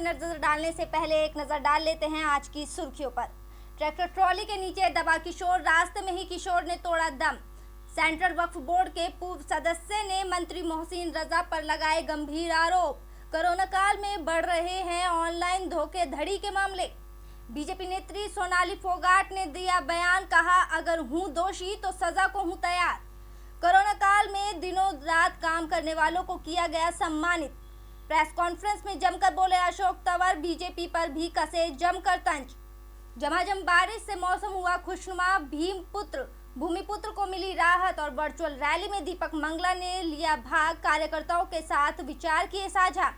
नजर डालने से पहले एक नजर डाल लेते हैं आज की सुर्खियों पर। ट्रैक्टर ट्रॉली के नीचे दबा किशोर, रास्ते में ही किशोर ने तोड़ा दम। सेंट्रल वक्फ बोर्ड के पूर्व सदस्य ने मंत्री मोहसिन रजा पर लगाए गंभीर आरोप। कोरोना काल में बढ़ रहे हैं ऑनलाइन धोखाधड़ी के मामले। बीजेपी नेत्री सोनाली फोगाट ने दिया बयान, कहा अगर हूं दोषी तो सजा को हूं तैयार। कोरोना काल में दिनों रात काम करने वालों को किया गया सम्मानित। प्रेस कॉन्फ्रेंस में जमकर बोले अशोक तंवर, बीजेपी पर भी कसे जमकर तंज। झमाझम बारिश से मौसम हुआ खुशनुमा, भूमिपुत्र को मिली राहत और वर्चुअल रैली में दीपक मंगला ने लिया भाग, कार्यकर्ताओं के साथ विचार किए साझा।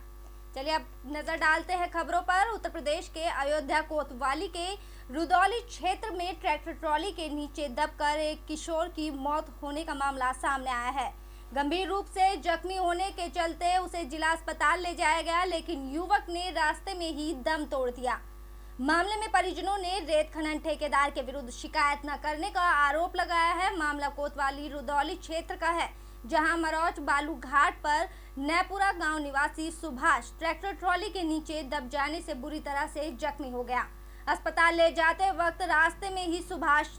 चलिए अब नजर डालते हैं खबरों पर। उत्तर प्रदेश के अयोध्या कोतवाली के रुदौली क्षेत्र में ट्रैक्टर ट्रॉली के नीचे दबकर एक किशोर की मौत होने का मामला सामने आया है। गंभीर रूप से जख्मी होने के चलते उसे जिला अस्पताल ले जाया गया, लेकिन युवक ने रास्ते में ही दम तोड़ दिया। मामले में परिजनों ने रेत खनन ठेकेदार के विरुद्ध शिकायत न करने का आरोप लगाया है। मामला कोतवाली रुदौली क्षेत्र का है, जहां मरौच बालू घाट पर नैपुरा गांव निवासी सुभाष ट्रैक्टर ट्रॉली के नीचे दब जाने से बुरी तरह से जख्मी हो गया। अस्पताल ले जाते वक्त रास्ते में ही सुभाष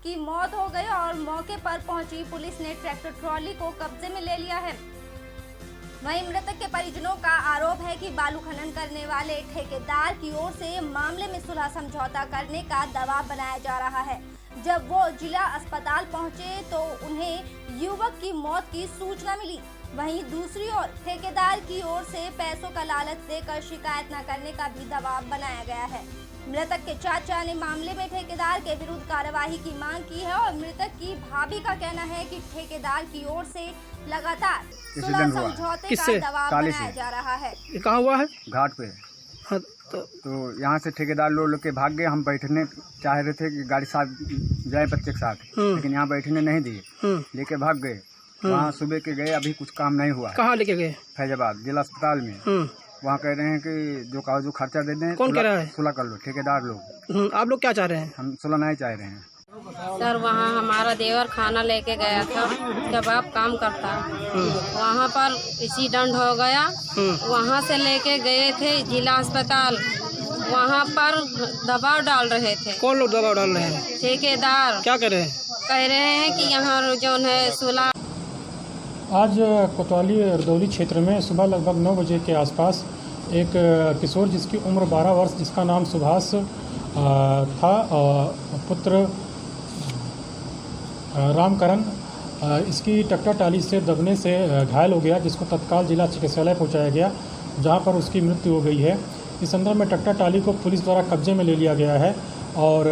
की मौत हो गई और मौके पर पहुंची पुलिस ने ट्रैक्टर ट्रॉली को कब्जे में ले लिया है। वहीं मृतक के परिजनों का आरोप है कि बालू खनन करने वाले ठेकेदार की ओर से मामले में सुलह समझौता करने का दबाव बनाया जा रहा है। जब वो जिला अस्पताल पहुंचे तो उन्हें युवक की मौत की सूचना मिली। वहीं दूसरी ओर ठेकेदार की ओर से पैसों का लालच देकर शिकायत न करने का भी दबाव बनाया गया है। मृतक के चाचा ने मामले में ठेकेदार के विरुद्ध कार्यवाही की मांग की है और मृतक की भाभी का कहना है कि ठेकेदार की ओर से लगातार सुलह समझौते का दबाव बनाया जा रहा है। ये कहाँ हुआ है? घाट पे। हाँ, तो यहाँ से ठेकेदार लोग के भाग गए। हम बैठने चाह रहे थे कि गाड़ी साथ जाए बच्चे के साथ, लेकिन यहाँ बैठने नहीं दिए, लेके भाग गए। वहाँ सुबह के गए, अभी कुछ काम नहीं हुआ। कहाँ लेके गए? फैजाबाद जिला अस्पताल में। वहाँ कह रहे हैं कि जो खर्चा दे दें। कौन कह रहा है? सुलह कर लो, ठेकेदार लोग। आप लोग क्या चाह रहे हैं? हम सुलह नहीं चाह रहे हैं। सर वहाँ हमारा देवर खाना लेके गया था, कबाब काम करता, वहाँ पर एक्सीडेंट हो गया। वहाँ से लेके गए थे जिला अस्पताल, वहाँ पर दबाव डाल रहे थे। कौन लोग दबाव डाल रहे हैं? ठेकेदार। क्या कह रहे हैं? कह रहे हैं कि यहाँ जो है सुलह। आज कोतवाली रुदौली क्षेत्र में सुबह लगभग 9 बजे के आसपास एक किशोर जिसकी उम्र 12 वर्ष, जिसका नाम सुभाष था, पुत्र रामकरण, इसकी ट्रैक्टर ट्राली से दबने से घायल हो गया, जिसको तत्काल जिला चिकित्सालय पहुंचाया गया, जहां पर उसकी मृत्यु हो गई है। इस संदर्भ में ट्रैक्टर ट्राली को पुलिस द्वारा कब्जे में ले लिया गया है और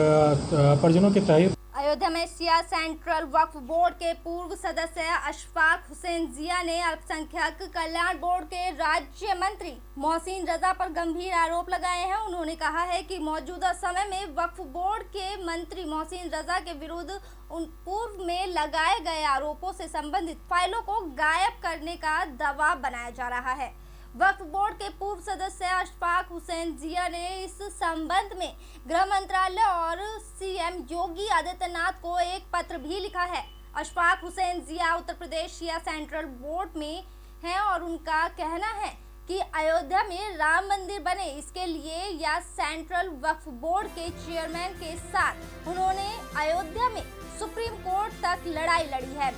परिजनों की तहरीर। अयोध्या में शिया सेंट्रल वक्फ बोर्ड के पूर्व सदस्य अशफाक हुसैन जिया ने अल्पसंख्यक कल्याण बोर्ड के राज्य मंत्री मोहसिन रजा पर गंभीर आरोप लगाए हैं। उन्होंने कहा है कि मौजूदा समय में वक्फ बोर्ड के मंत्री मोहसिन रजा के विरुद्ध उन पूर्व में लगाए गए आरोपों से संबंधित फाइलों को गायब करने का दबाव बनाया जा रहा है। वक्फ बोर्ड के पूर्व सदस्य अशफाक हुसैन जिया ने इस संबंध में गृह मंत्रालय और सीएम योगी आदित्यनाथ को एक पत्र भी लिखा है। अशफाक हुसैन जिया उत्तर प्रदेश शिया सेंट्रल बोर्ड में हैं और उनका कहना है कि अयोध्या में राम मंदिर बने, इसके लिए या सेंट्रल वक्फ बोर्ड के चेयरमैन के साथ उन्होंने अयोध्या में सुप्रीम कोर्ट तक लड़ाई लड़ी है।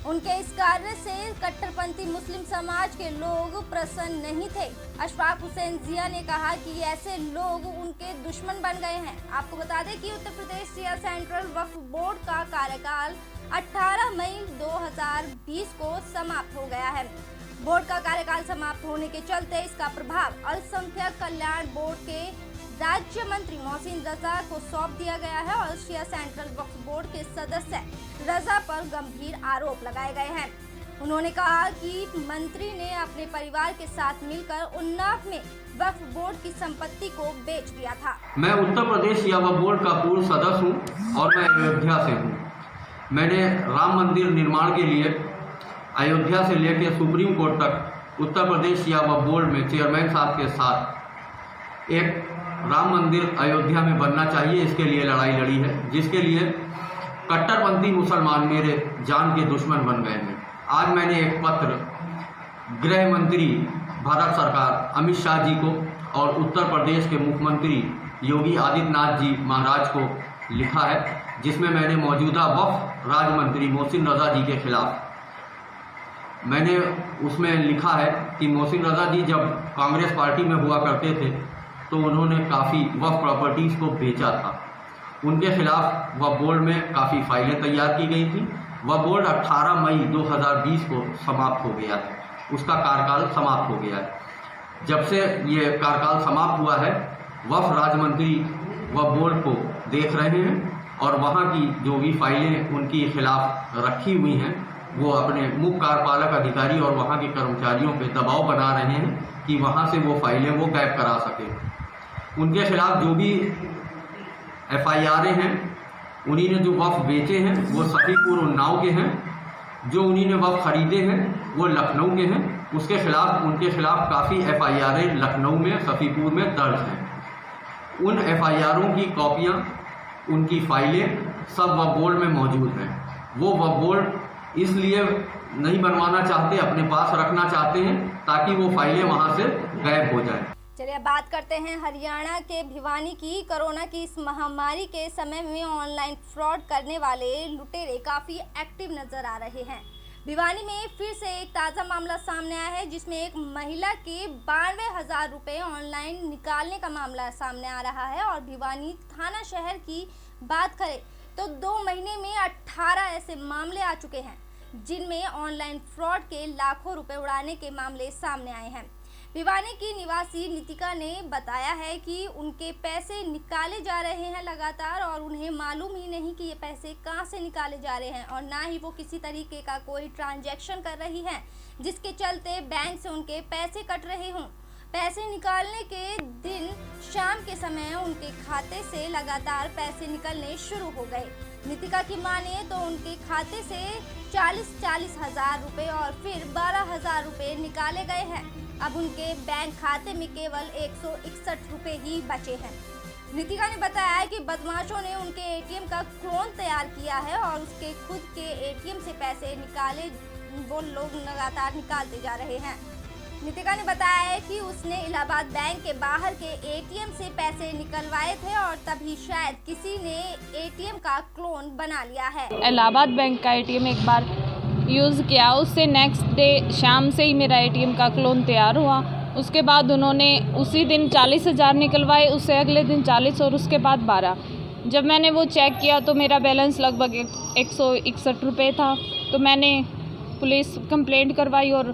उनके इस कार्य से कट्टरपंथी मुस्लिम समाज के लोग प्रसन्न नहीं थे। अशफाक हुसैन जिया ने कहा कि ऐसे लोग उनके दुश्मन बन गए हैं। आपको बता दें कि उत्तर प्रदेश शिया सेंट्रल वक्फ बोर्ड का कार्यकाल 18 मई 2020 को समाप्त हो गया है। बोर्ड का कार्यकाल समाप्त होने के चलते इसका प्रभाव अल्पसंख्यक कल्याण बोर्ड के राज्य मंत्री मोहसिन रजा को सौंप दिया गया है और शिया सेंट्रल वक्फ बोर्ड के सदस्य रजा पर गंभीर आरोप लगाए गए हैं। उन्होंने कहा कि मंत्री ने अपने परिवार के साथ मिलकर उन्नाव में वक्फ बोर्ड की संपत्ति को बेच दिया था। मैं उत्तर प्रदेश शिया वक्फ बोर्ड का पूर्व सदस्य हूँ और मैं अयोध्या से हूँ। मैंने राम मंदिर निर्माण के लिए अयोध्या से लेकर सुप्रीम कोर्ट तक उत्तर प्रदेश शिया वक्फ बोर्ड में चेयरमैन साहब के साथ एक राम मंदिर अयोध्या में बनना चाहिए, इसके लिए लड़ाई लड़ी है, जिसके लिए कट्टरपंथी मुसलमान मेरे जान के दुश्मन बन गए हैं। आज मैंने एक पत्र गृह मंत्री भारत सरकार अमित शाह जी को और उत्तर प्रदेश के मुख्यमंत्री योगी आदित्यनाथ जी महाराज को लिखा है, जिसमें मैंने मौजूदा वक्फ राज्य मंत्री मोहसिन रजा जी के खिलाफ मैंने उसमें लिखा है कि मोहसिन रजा जी जब कांग्रेस पार्टी में हुआ करते थे तो उन्होंने काफ़ी वक्फ प्रॉपर्टीज़ को बेचा था। उनके खिलाफ वह बोर्ड में काफ़ी फाइलें तैयार की गई थी। वह बोर्ड 18 मई 2020 को समाप्त हो गया है, उसका कार्यकाल समाप्त हो गया है। जब से ये कार्यकाल समाप्त हुआ है, वक्फ राज्य मंत्री वह बोर्ड को देख रहे हैं और वहाँ की जो भी फाइलें उनके खिलाफ रखी हुई हैं वो अपने मुख्य कार्यपालक अधिकारी और वहाँ के कर्मचारियों पे दबाव बना रहे हैं कि वहाँ से वो फाइलें वो गायब करा सके। उनके खिलाफ जो भी FIR'ें हैं, उन्हीं ने जो वक्फ बेचे हैं वो सफीपुर उन्नाव के हैं, जो उन्हीं ने वक्फ खरीदे हैं वो लखनऊ के हैं। उनके खिलाफ काफ़ी FIR'ें लखनऊ में सफीपुर में दर्ज हैं। उन FIR'ों की कॉपियाँ, उनकी फाइलें सब वक्फ बोर्ड में मौजूद हैं। वो वक्फ बोर्ड इसलिए नहीं बनवाना चाहते, अपने पास रखना चाहते हैं ताकि वो फाइलें वहाँ से गायब हो जाएं। चलिए बात करते हैं हरियाणा के भिवानी की। कोरोना की इस महामारी के समय में ऑनलाइन फ्रॉड करने वाले लुटेरे काफ़ी एक्टिव नजर आ रहे हैं। भिवानी में फिर से एक ताज़ा मामला सामने आया है, जिसमें एक महिला के 92,000 रुपये ऑनलाइन निकालने का मामला सामने आ रहा है। और भिवानी थाना शहर की बात करें तो 2 महीने में 18 ऐसे मामले आ चुके हैं, जिनमें ऑनलाइन फ्रॉड के लाखों रुपए उड़ाने के मामले सामने आए हैं। भिवानी की निवासी नितिका ने बताया है कि उनके पैसे निकाले जा रहे हैं लगातार और उन्हें मालूम ही नहीं कि ये पैसे कहां से निकाले जा रहे हैं और ना ही वो किसी तरीके का कोई ट्रांजैक्शन कर रही हैं, जिसके चलते बैंक से उनके पैसे कट रहे हों। पैसे निकालने के दिन शाम के समय उनके खाते से लगातार पैसे निकलने शुरू हो गए। नितिका की माने तो उनके खाते से 40 हज़ार रुपये और फिर 12,000 रुपये निकाले गए हैं। अब उनके बैंक खाते में केवल 161 रुपये ही बचे हैं। नितिका ने बताया कि बदमाशों ने उनके ATM का क्लोन तैयार किया है और उसके खुद के ATM से पैसे निकाले वो लोग लगातार निकालते जा रहे हैं। नितिका ने बताया है कि उसने इलाहाबाद बैंक के बाहर के ATM से पैसे निकलवाए थे और तभी शायद किसी ने ATM का क्लोन बना लिया है। इलाहाबाद बैंक का ATM एक बार यूज़ किया, उससे नेक्स्ट डे शाम से ही मेरा ATM का क्लोन तैयार हुआ। उसके बाद उन्होंने उसी दिन 40,000 निकलवाए, उससे अगले दिन 40 और उसके बाद 12। जब मैंने वो चेक किया तो मेरा बैलेंस लगभग 161 रुपये था। तो मैंने पुलिस कंप्लेंट करवाई और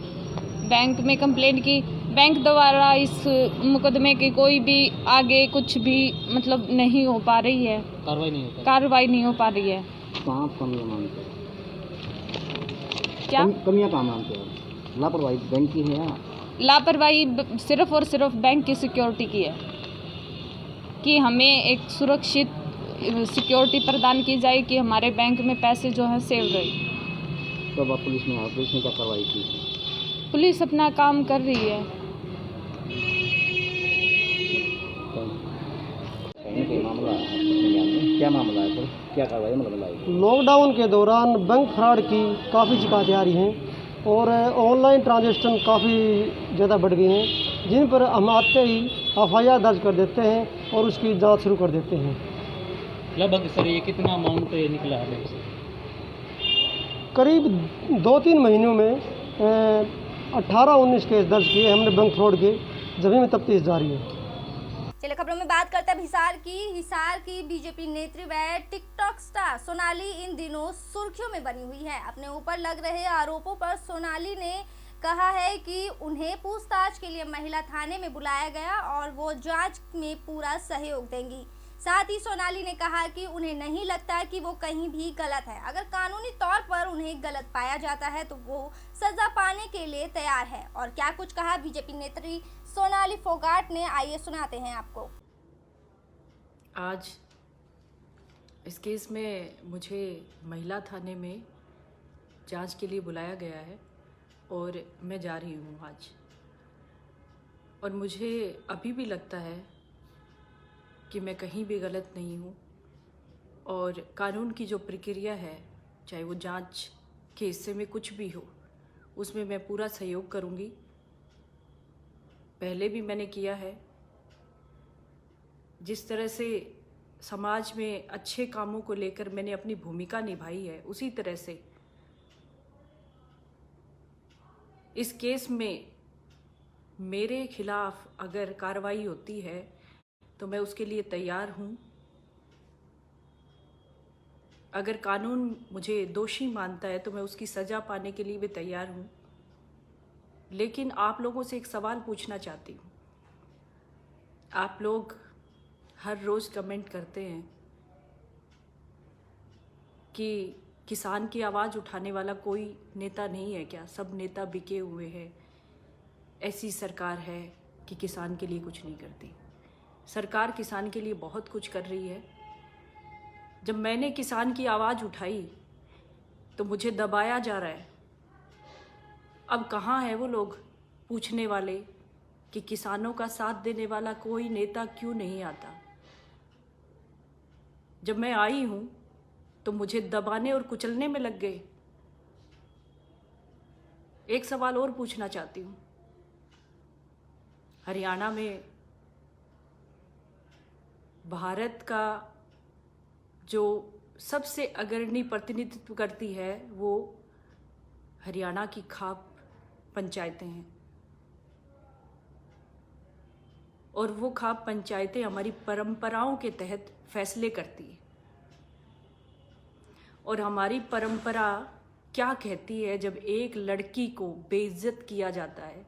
बैंक में कंप्लेंट की। बैंक द्वारा इस मुकदमे की कोई भी आगे कुछ भी मतलब नहीं हो पा रही है, कार्रवाई नहीं हो पा रही है। कहाँ कमियाँ मानते हैं? क्या कमियाँ कहाँ मानते हैं? लापरवाही बैंक की है या लापरवाही सिर्फ और सिर्फ बैंक की सिक्योरिटी की है कि हमें एक सुरक्षित सिक्योरिटी प्रदान की जाए कि हमारे बैंक में पैसे जो हैं सेव रहे। तो अब पुलिस ने क्या कार्रवाई की? पुलिस अपना काम कर रही है। मामला क्या मामला है सर? क्या कार्रवाई मतलब? लॉकडाउन के दौरान बैंक फ्रॉड की काफ़ी शिकायतें आ रही हैं और ऑनलाइन ट्रांजैक्शन काफ़ी ज़्यादा बढ़ गई हैं, जिन पर हम आते ही FIR दर्ज कर देते हैं और उसकी जांच शुरू कर देते हैं। लगभग सर ये कितना अमाउंट निकला है? करीब 2-3 महीनों में 18-19 केस दर्ज किए हमने बैंक फ्रॉड के, जभी में तफ्तीश जारी है। चलिए खबरों में बात करते हैं हिसार की बीजेपी नेत्री व टिकटॉक स्टार सोनाली इन दिनों सुर्खियों में बनी हुई है। अपने ऊपर लग रहे आरोपों पर सोनाली ने कहा है कि उन्हें पूछताछ के लिए महिला थाने में बुलाया गया और वो जांच में पूरा सहयोग देंगी। साथ ही सोनाली ने कहा कि उन्हें नहीं लगता कि वो कहीं भी गलत है। अगर कानूनी तौर पर उन्हें गलत पाया जाता है तो वो सजा पाने के लिए तैयार है। और क्या कुछ कहा बीजेपी नेत्री सोनाली फोगाट ने, आइए सुनाते हैं आपको। आज इस केस में मुझे महिला थाने में जांच के लिए बुलाया गया है और मैं जा रही हूँ आज। और मुझे अभी भी लगता है कि मैं कहीं भी गलत नहीं हूँ और कानून की जो प्रक्रिया है, चाहे वो जांच के हिस्से में कुछ भी हो, उसमें मैं पूरा सहयोग करूँगी पहले भी मैंने किया है। जिस तरह से समाज में अच्छे कामों को लेकर मैंने अपनी भूमिका निभाई है, उसी तरह से इस केस में मेरे खिलाफ अगर कार्रवाई होती है तो मैं उसके लिए तैयार हूँ। अगर कानून मुझे दोषी मानता है तो मैं उसकी सज़ा पाने के लिए भी तैयार हूँ। लेकिन आप लोगों से एक सवाल पूछना चाहती हूँ। आप लोग हर रोज़ कमेंट करते हैं कि किसान की आवाज़ उठाने वाला कोई नेता नहीं है क्या, सब नेता बिके हुए हैं, ऐसी सरकार है कि किसान के लिए कुछ नहीं करती। सरकार किसान के लिए बहुत कुछ कर रही है। जब मैंने किसान की आवाज़ उठाई तो मुझे दबाया जा रहा है। अब कहाँ है वो लोग पूछने वाले कि किसानों का साथ देने वाला कोई नेता क्यों नहीं आता। जब मैं आई हूँ तो मुझे दबाने और कुचलने में लग गए। एक सवाल और पूछना चाहती हूँ। हरियाणा में भारत का जो सबसे अग्रणी प्रतिनिधित्व करती है वो हरियाणा की खाप पंचायतें हैं, और वो खाप पंचायतें हमारी परंपराओं के तहत फैसले करती है। और हमारी परंपरा क्या कहती है, जब एक लड़की को बेइज्जत किया जाता है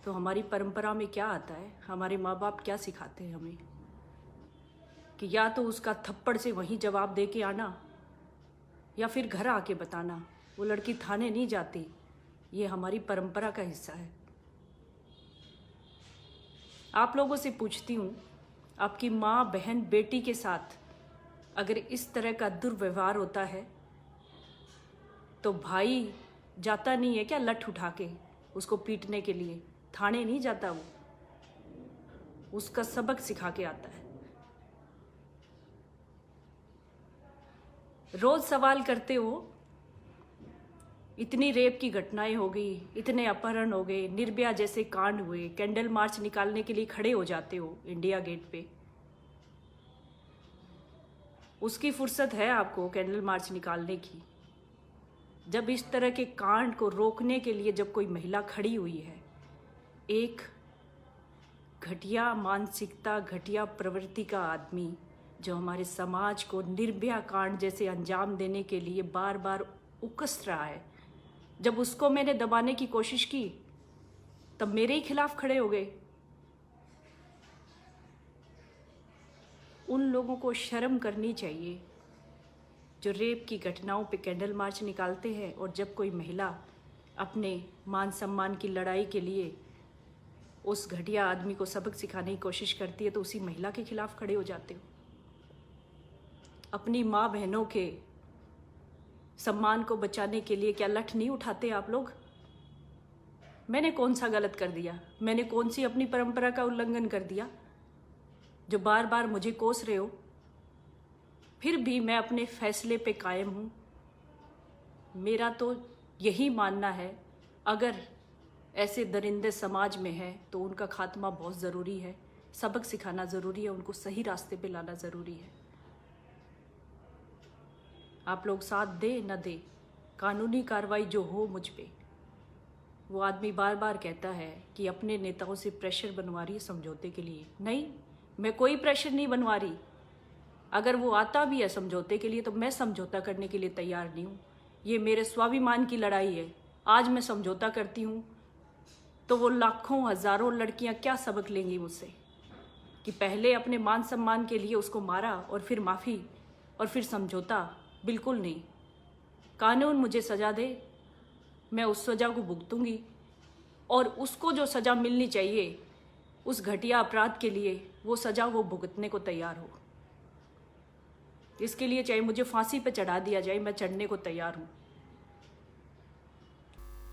तो हमारी परंपरा में क्या आता है, हमारे माँ बाप क्या सिखाते हैं हमें कि या तो उसका थप्पड़ से वहीं जवाब दे के आना या फिर घर आके बताना। वो लड़की थाने नहीं जाती, ये हमारी परंपरा का हिस्सा है। आप लोगों से पूछती हूँ, आपकी माँ, बहन, बेटी के साथ अगर इस तरह का दुर्व्यवहार होता है तो भाई जाता नहीं है क्या लठ उठा के उसको पीटने के लिए? थाने नहीं जाता, वो उसका सबक सिखा के आता है। रोज सवाल करते हो, इतनी रेप की घटनाएं हो गई, इतने अपहरण हो गए, निर्भया जैसे कांड हुए, कैंडल मार्च निकालने के लिए खड़े हो जाते हो इंडिया गेट पे। उसकी फुर्सत है आपको कैंडल मार्च निकालने की जब इस तरह के कांड को रोकने के लिए जब कोई महिला खड़ी हुई है। एक घटिया मानसिकता, घटिया प्रवृत्ति का आदमी जो हमारे समाज को निर्भया कांड जैसे अंजाम देने के लिए बार बार उकस रहा है, जब उसको मैंने दबाने की कोशिश की तब मेरे ही खिलाफ खड़े हो गए। उन लोगों को शर्म करनी चाहिए जो रेप की घटनाओं पे कैंडल मार्च निकालते हैं, और जब कोई महिला अपने मान सम्मान की लड़ाई के लिए उस घटिया आदमी को सबक सिखाने की कोशिश करती है तो उसी महिला के खिलाफ खड़े हो जाते हो। अपनी माँ बहनों के सम्मान को बचाने के लिए क्या लठ नहीं उठाते आप लोग? मैंने कौन सा गलत कर दिया? मैंने कौन सी अपनी परंपरा का उल्लंघन कर दिया जो बार बार मुझे कोस रहे हो? फिर भी मैं अपने फैसले पे कायम हूँ। मेरा तो यही मानना है, अगर ऐसे दरिंदे समाज में है तो उनका खात्मा बहुत ज़रूरी है, सबक सिखाना ज़रूरी है, उनको सही रास्ते पे लाना ज़रूरी है। आप लोग साथ दे न दे, कानूनी कार्रवाई जो हो मुझ पे। वो आदमी बार बार कहता है कि अपने नेताओं से प्रेशर बनवा रही है समझौते के लिए। नहीं, मैं कोई प्रेशर नहीं बनवा रही। अगर वो आता भी है समझौते के लिए तो मैं समझौता करने के लिए तैयार नहीं हूँ। ये मेरे स्वाभिमान की लड़ाई है। आज मैं समझौता करती हूँ तो वो लाखों हज़ारों लड़कियाँ क्या सबक लेंगी मुझसे कि पहले अपने मान सम्मान के लिए उसको मारा और फिर माफ़ी और फिर समझौता? बिल्कुल नहीं। कानून मुझे सज़ा दे, मैं उस सज़ा को भुगतूंगी, और उसको जो सज़ा मिलनी चाहिए उस घटिया अपराध के लिए वो सज़ा वो भुगतने को तैयार हो। इसके लिए चाहे मुझे फांसी पे चढ़ा दिया जाए, मैं चढ़ने को तैयार हूँ।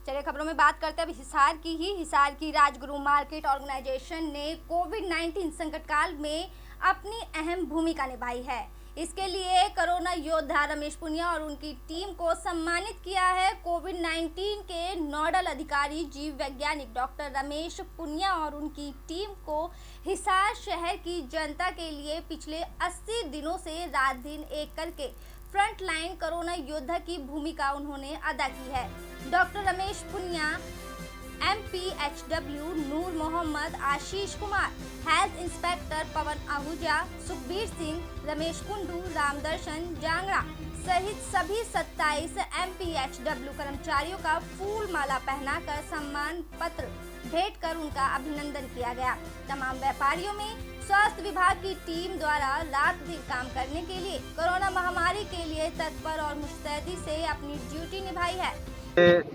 चलिए खबरों में बात करते हैं अब हिसार की ही। हिसार की राजगुरु मार्केट ऑर्गेनाइजेशन ने कोविड-19 संकट काल में अपनी अहम भूमिका निभाई है। इसके लिए कोरोना योद्धा रमेश पुनिया और उनकी टीम को सम्मानित किया है। कोविड-19 के नोडल अधिकारी जीव वैज्ञानिक डॉक्टर रमेश पुनिया और उनकी टीम को हिसार शहर की जनता के लिए पिछले 80 दिनों से रात दिन एक करके फ्रंट लाइन कोरोना योद्धा की भूमिका उन्होंने अदा की है। डॉक्टर रमेश पुनिया, MPHW नूर मोहम्मद, आशीष कुमार, हेल्थ इंस्पेक्टर पवन आहूजा, सुखबीर सिंह, रमेश कुंडू, रामदर्शन जांगड़ा सहित सभी 27 MPHW कर्मचारियों का फूल माला पहनाकर सम्मान पत्र भेंट कर उनका अभिनंदन किया गया। तमाम व्यापारियों में स्वास्थ्य विभाग की टीम द्वारा रात दिन काम करने के लिए कोरोना महामारी के लिए तत्पर और मुस्तैदी से अपनी ड्यूटी निभाई है।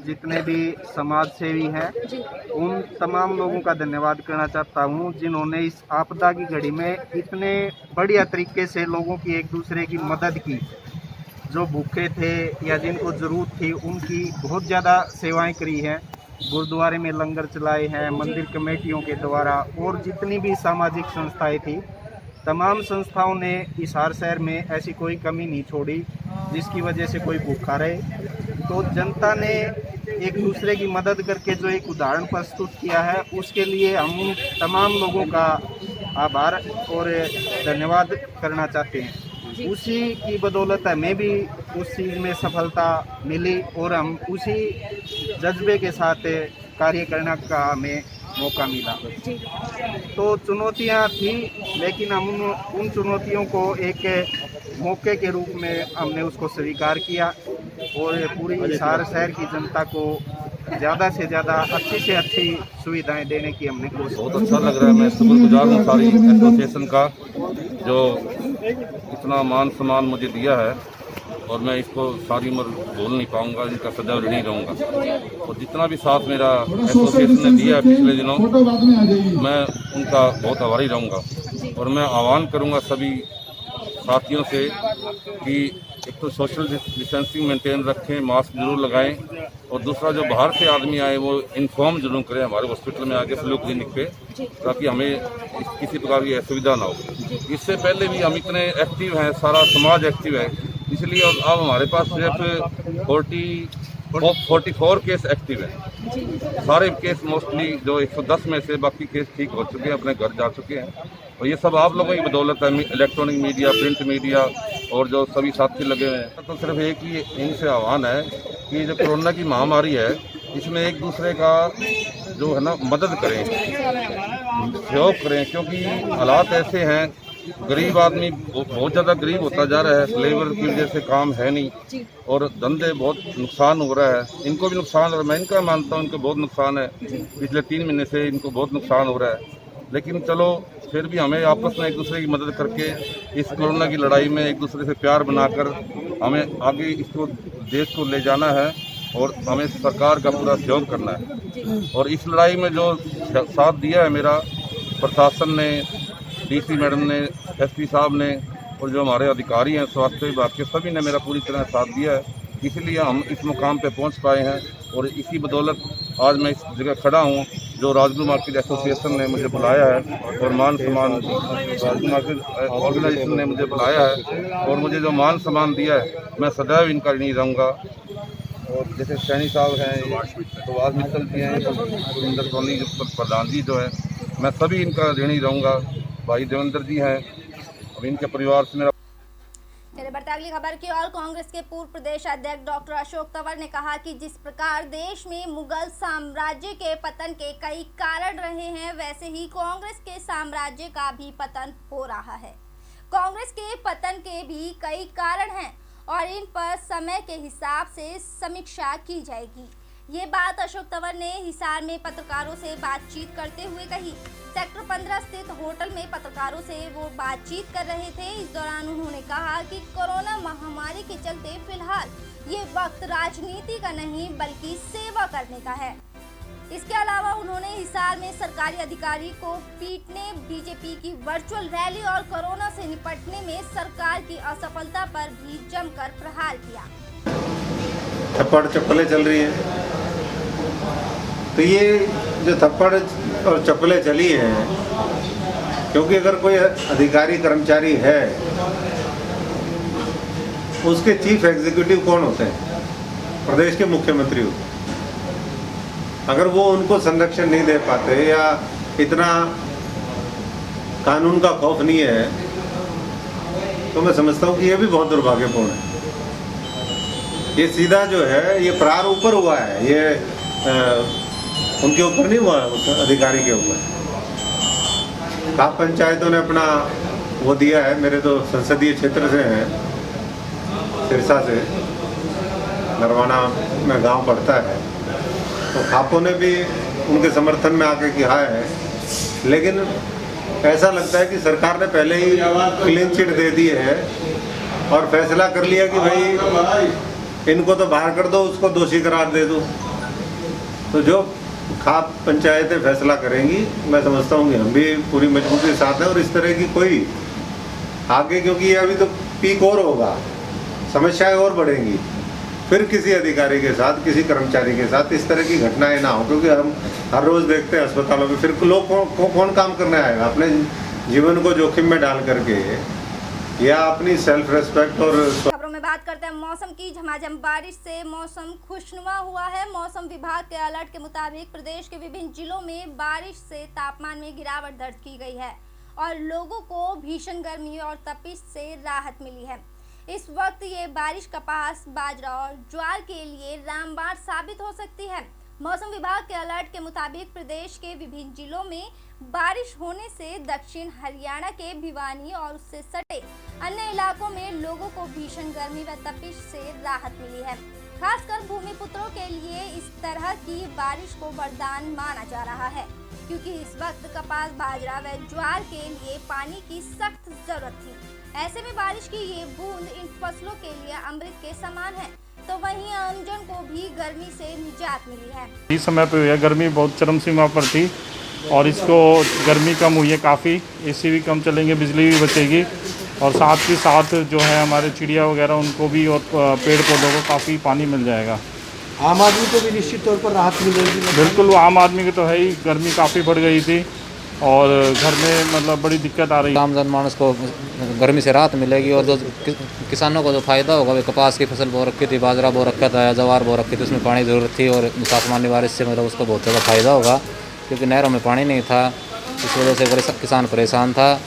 जितने भी समाज सेवी हैं उन तमाम लोगों का धन्यवाद करना चाहता हूं जिन्होंने इस आपदा की घड़ी में इतने बढ़िया तरीके से लोगों की एक दूसरे की मदद की। जो भूखे थे या जिनको ज़रूरत थी उनकी बहुत ज़्यादा सेवाएं करी हैं। गुरुद्वारे में लंगर चलाए हैं मंदिर कमेटियों के द्वारा, और जितनी भी सामाजिक संस्थाएं थी तमाम संस्थाओं ने हिसार शहर में ऐसी कोई कमी नहीं छोड़ी जिसकी वजह से कोई भूखा रहे। तो जनता ने एक दूसरे की मदद करके जो एक उदाहरण प्रस्तुत किया है उसके लिए हम उन तमाम लोगों का आभार और धन्यवाद करना चाहते हैं। उसी की बदौलत हमें भी उस चीज़ में सफलता मिली और हम उसी जज्बे के साथ कार्य करने का हमें मौका मिला। तो चुनौतियां थी लेकिन हम उन चुनौतियों को एक मौके के रूप में हमने उसको स्वीकार किया और पूरी हिसार शहर की जनता को ज़्यादा से ज़्यादा अच्छी से अच्छी सुविधाएं देने की हमने कोशिश। बहुत अच्छा लग रहा है। मैं शुक्रगुजार हूँ सारी एसोसिएशन का जो इतना मान सम्मान मुझे दिया है, और मैं इसको सारी उम्र भूल नहीं पाऊंगा, इनका सदैव ऋणी रहूँगा। और जितना भी साथ मेरा एसोसिएशन ने दिया है पिछले दिनों, मैं उनका बहुत आभारी रहूँगा। और मैं आह्वान करूँगा सभी साथियों से कि एक तो सोशल डिस्टेंसिंग मेंटेन रखें, मास्क जरूर लगाएं, और दूसरा जो बाहर से आदमी आए वो इन्फॉर्म जरूर करें हमारे हॉस्पिटल में आके फ्लू क्लिनिक पे, ताकि हमें किसी प्रकार की असुविधा ना हो। इससे पहले भी हम इतने एक्टिव हैं, सारा समाज एक्टिव है, इसलिए अब हमारे पास सिर्फ 44 केस एक्टिव है। सारे केस मोस्टली जो 110 में से बाकी केस ठीक हो चुके हैं, अपने घर जा चुके हैं। और ये सब आप लोगों की बदौलत है, इलेक्ट्रॉनिक मीडिया, प्रिंट मीडिया और जो सभी साथी लगे हुए हैं। तो सिर्फ एक ही इनसे आह्वान है कि जो कोरोना की महामारी है इसमें एक दूसरे का जो है ना मदद करें, सहयोग करें, क्योंकि हालात ऐसे हैं, गरीब आदमी बहुत ज़्यादा गरीब होता जा रहा है, लेबर की वजह से काम है नहीं और धंधे बहुत नुकसान हो रहा है, इनको भी नुकसान हो रहा है। मैं इनका मानता हूँ इनको बहुत नुकसान है, पिछले 3 महीने से इनको बहुत नुकसान हो रहा है। लेकिन चलो फिर भी हमें आपस में एक दूसरे की मदद करके इस कोरोना की लड़ाई में एक दूसरे से प्यार बनाकर हमें आगे इसको देश को ले जाना है और हमें सरकार का पूरा सहयोग करना है। और इस लड़ाई में जो साथ दिया है मेरा प्रशासन ने, डीसी मैडम ने, एसपी साहब ने और जो हमारे अधिकारी हैं स्वास्थ्य विभाग के, सभी ने मेरा पूरी तरह साथ दिया है, इसलिए हम इस मुकाम पे पहुंच पाए हैं। और इसी बदौलत आज मैं इस जगह खड़ा हूं जो राजगुरु मार्केट एसोसिएशन ने मुझे बुलाया है और मान सम्मान राजगुरु मार्केट ऑर्गेनाइजेशन ने मुझे बुलाया है और मुझे जो मान सम्मान दिया है मैं सदैव इनका ऋणी रहूँगा। और जैसे सैनी साहब हैं, सुभाष मित्तल जी हैं, सुरेंद्र सोनी प्रधान जी जो है, मैं सभी इनका ऋणी रहूँगा। भाई देवेंद्र जी हैं, अब इनके परिवार से मेरा। चलिए बढ़ते अगली खबर की ओर। कांग्रेस के पूर्व प्रदेश अध्यक्ष डॉक्टर अशोक तंवर ने कहा कि जिस प्रकार देश में मुगल साम्राज्य के पतन के कई कारण रहे हैं, वैसे ही कांग्रेस के साम्राज्य का भी पतन हो रहा है। कांग्रेस के पतन के भी कई कारण हैं और इन पर समय के हिसाब से समीक्षा की जाएगी। ये बात अशोक तंवर ने हिसार में पत्रकारों से बातचीत करते हुए कही। सेक्टर 15 स्थित होटल में पत्रकारों से वो बातचीत कर रहे थे। इस दौरान उन्होंने कहा कि कोरोना महामारी के चलते फिलहाल ये वक्त राजनीति का नहीं बल्कि सेवा करने का है। इसके अलावा उन्होंने हिसार में सरकारी अधिकारी को पीटने, बीजेपी की वर्चुअल रैली और कोरोना से निपटने में सरकार की असफलता पर भी जमकर प्रहार किया। थप्पड़ चप्पलें चल रही है, तो ये जो थप्पड़ और चप्पलें चली हैं, क्योंकि अगर कोई अधिकारी कर्मचारी है उसके चीफ एग्जीक्यूटिव कौन होते हैं? प्रदेश के मुख्यमंत्री होते हैं। अगर वो उनको संरक्षण नहीं दे पाते या इतना कानून का खौफ नहीं है, तो मैं समझता हूँ कि ये भी बहुत दुर्भाग्यपूर्ण है। ये सीधा जो है ये प्रहार ऊपर हुआ है, ये उनके ऊपर नहीं हुआ, उस अधिकारी के ऊपर। खाप पंचायतों ने अपना वो दिया है। मेरे तो संसदीय क्षेत्र से हैं, सिरसा से, नरवाना में गांव पड़ता है, तो खापों ने भी उनके समर्थन में आके किया है। लेकिन ऐसा लगता है कि सरकार ने पहले ही क्लीन चिट दे दी है और फैसला कर लिया कि भाई इनको तो बाहर कर दो, उसको दोषी करार दे दो। तो जो खाप पंचायतें फैसला करेंगी, मैं समझता हूँ कि हम भी पूरी मजबूती के साथ हैं। और इस तरह की कोई आगे, क्योंकि ये अभी तो पीक और होगा, समस्याएं और बढ़ेंगी, फिर किसी अधिकारी के साथ, किसी कर्मचारी के साथ इस तरह की घटनाएं ना हो। क्योंकि हम हर रोज़ देखते हैं अस्पतालों में, फिर लोग कौन काम करने आएगा अपने जीवन को जोखिम में डाल करके, या अपनी सेल्फ रेस्पेक्ट। और खबरों में बात करते हैं मौसम की। झमाझम बारिश से मौसम खुशनुमा हुआ है। मौसम विभाग के अलर्ट के मुताबिक प्रदेश के विभिन्न जिलों में बारिश से तापमान में गिरावट दर्ज की गई है और लोगों को भीषण गर्मी और तपिश से राहत मिली है। इस वक्त ये बारिश कपास, बाजरा और ज्वार के लिए रामबाण साबित हो सकती है। मौसम विभाग के अलर्ट के मुताबिक प्रदेश के विभिन्न जिलों में बारिश होने से दक्षिण हरियाणा के भिवानी और उससे सटे अन्य इलाकों में लोगों को भीषण गर्मी व तपिश से राहत मिली है। खासकर भूमिपुत्रों के लिए इस तरह की बारिश को वरदान माना जा रहा है, क्योंकि इस वक्त कपास, बाजरा व ज्वार के लिए पानी की सख्त जरूरत थी। ऐसे में बारिश की ये बूंद इन फसलों के लिए अमृत के समान है, तो वहीं आमजन को भी गर्मी से निजात मिली है। इस समय पे गर्मी बहुत चरम सीमा पर थी और इसको गर्मी कम हुई है काफ़ी। एसी भी कम चलेंगे, बिजली भी बचेगी और साथ ही साथ जो है हमारे चिड़िया वगैरह उनको भी और पेड़ पौधों को काफ़ी पानी मिल जाएगा। आम आदमी को भी निश्चित तौर पर राहत मिलेगी। बिल्कुल, आम आदमी की तो है ही, गर्मी काफ़ी बढ़ गई थी और घर में मतलब बड़ी दिक्कत आ रही है। आम जनमानस को गर्मी से राहत मिलेगी और जो किसानों को जो फ़ायदा होगा, वे कपास की फसल बो रखी थी, बाजरा बो रखा था, ज्वार बो रखी थी, उसमें पानी ज़रूरत थी और तापमान बारिश से मतलब उसको बहुत ज़्यादा फ़ायदा होगा, क्योंकि नहरों में पानी नहीं था। इस वजह से बड़े किसान परेशान था।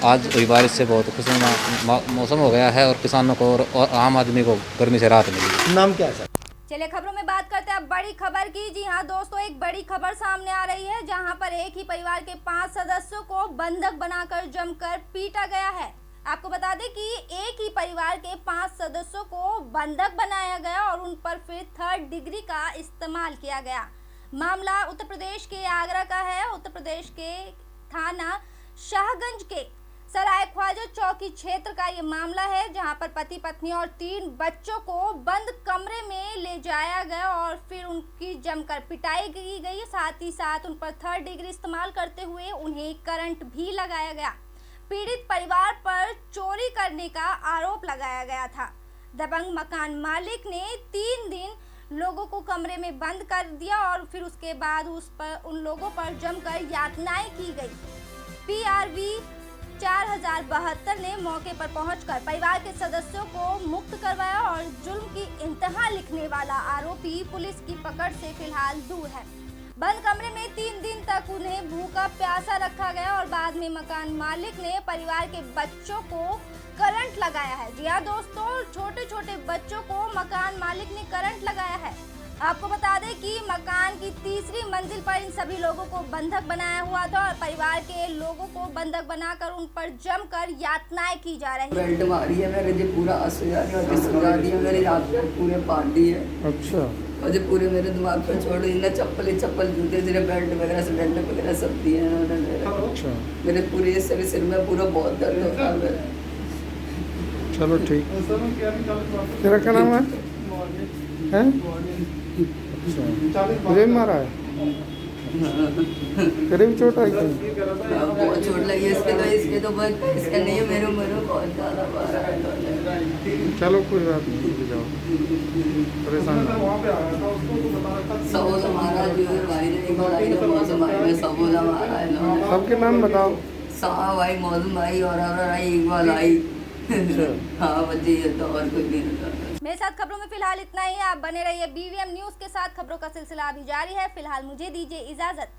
आज हुई बारिश से बहुत खुशनुमा मौसम हो गया है और किसानों को और आम आदमी को गर्मी से राहत मिली। नाम क्या है सर? चलिए खबरों में बात करते हैं अब बड़ी खबर की। जी हाँ दोस्तों, एक बड़ी खबर सामने आ रही है, जहां पर एक ही परिवार के 5 सदस्यों को बंधक बनाकर जमकर पीटा गया है। आपको बता दें कि एक ही परिवार के 5 सदस्यों को बंधक बनाया गया और उन पर फिर 3rd डिग्री का इस्तेमाल किया गया। मामला उत्तर प्रदेश के आगरा का है। उत्तर प्रदेश के थाना शाहगंज के सराय ख्वाजा चौकी क्षेत्र का ये मामला है, जहां पर पति पत्नी और 3 बच्चों को बंद कमरे में ले जाया गया और फिर उनकी जमकर पिटाई की गई। साथ ही साथ उन पर 3rd डिग्री इस्तेमाल करते हुए उन्हें करंट भी लगाया गया। पीड़ित परिवार पर चोरी करने का आरोप लगाया गया था। दबंग मकान मालिक ने 3 दिन लोगों को कमरे में बंद कर दिया और फिर उसके बाद उन लोगों पर जमकर यातनाएं की गई। PRV 4072 ने मौके पर पहुंचकर परिवार के सदस्यों को मुक्त करवाया और जुल्म की इंतहा लिखने वाला आरोपी पुलिस की पकड़ से फिलहाल दूर है। बंद कमरे में 3 दिन तक उन्हें भूखा प्यासा रखा गया और बाद में मकान मालिक ने परिवार के बच्चों को करंट लगाया है। जी हाँ दोस्तों, छोटे छोटे बच्चों को मकान मालिक ने करंट लगाया है। आपको बता दें कि मकान की 3री मंजिल पर इन सभी लोगों को बंधक बनाया हुआ था और परिवार के लोगों को बंधक बनाकर उन पर जमकर यातनाएं की जा रही है। बेल्ट मारी है मेरे, जो पूरा सुजा दिया मेरे, रात को पूरे पाट दी है। अच्छा। और जो पूरे मेरे दिमाग पर छोड़ दी ना, चप्पल जूते तेरे बेल्ट वगैरह सिलेंडर वगैरह सब दिए हैं उन्होंने। अच्छा। मेरे पूरे सिर में पूरा बहुत दर्द होता है। चलो ठीक। तेरा क्या नाम है? मुझे मारा है? तेरे भी चोट आई? बहुत चोट लगी है इसके तो इसका नहीं है, मेरे बहुत ज़्यादा मारा है। चलो कोई बात नहीं, जाओ, परेशान सबोला मारा है भाई ने, मौसम भाई में सबोला मारा है। सबके नाम बताओ। भाई, मौसम भाई और भाई, इकबाल भाई, हाँ बच्चे ये तो और कोई भी नहीं। मेरे साथ खबरों में फिलहाल इतना ही। आप बने रहिए BVM न्यूज के साथ। खबरों का सिलसिला अभी जारी है। फिलहाल मुझे दीजिए इजाजत।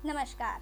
नमस्कार।